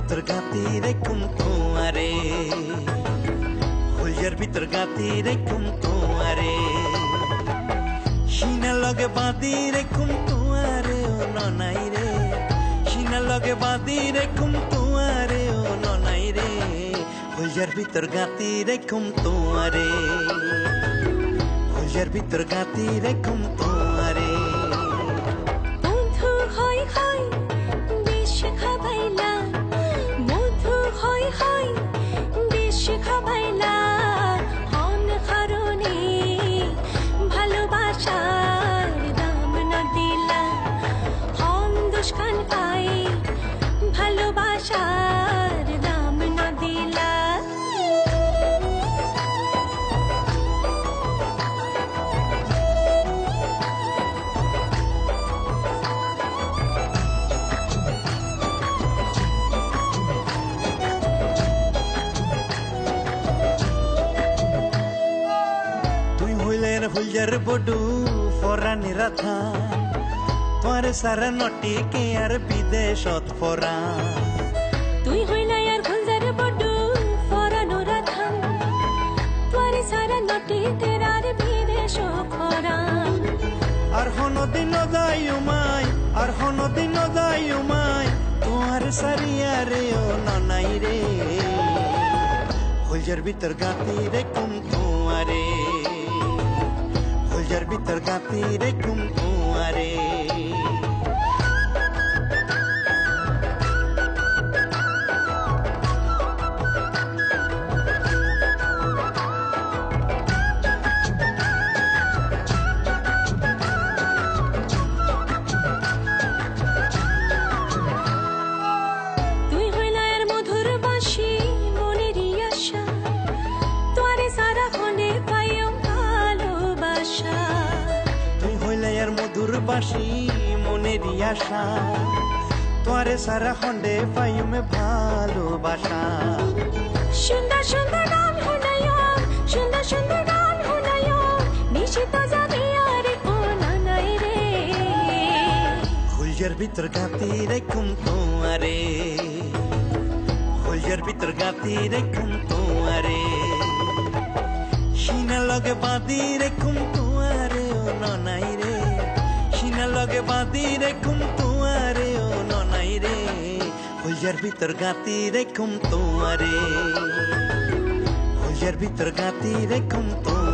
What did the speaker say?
ভিতর গাতি রেখুম তোমারে ফুলজার ভিতর গাতি রেখুম তোমারে সিনার লগে বাঁধি রেখুম তোমারে ও ননাই রে সিনার লগে বাঁধি রেখুম তোমারে ও ননাই রে ফুলজার ভিতর গাতি রেখুম তোমারে ফুলজার ভিতর গাতি রেখুম তোমারে বন্ধু হয় হয় বেশ খাবাইলা বন্ধু হয় হয় বেশ খাবাইলা হন কারণে ভালোবাসার দাম না দিলা হন দুষ্কান পাই ভালোবাসার দাম না দিলা ফুলজার বডু ফরানি রাধা তোমার সারা নটি কে আর বিদেশত ফরা তুই হইলা আর ফুলজার বডু ফরানো রাধা তোমার সারা নটি তেরার বিদেশ খরা আর হনদিন যাই উমাই আর হনদিন যাই উমাই তোমার সারিয়া রে ও ননাই রে ফুলজার ভিতর গাতি রেখুম তোমারে ফুলজার ভিতর গাতি রেখুম তোমারে তুই হইলা আর মধুর বাঁশি মনেরই আশা তোরে সারা হনে পাইও ভালোবাসা তুই হইলে আর মধুর বাসি মনেরই আশা তোরে সারা খন্ডে পাইমে ভালোবাসা সুন্দর সুন্দর গান শোনায়ো সুন্দর সুন্দর গান শোনায়ো নিশিত যাবে আর কোনা নাই রে ফুলজার ভিতর গাতি রেখুম তোমারে ফুলজার ভিতর গাতি রেখুম তোমারে সিনা লগে বাঁধি রেখুম তোমারে ও ননাই রে সিনা লগে বাঁধি রেখুম তোমারে ও ননাই রে ফুলজার ভিতর গাতি রেখুম তোমারে ফুলজার ভিতর গাতি রেখুম তোমারে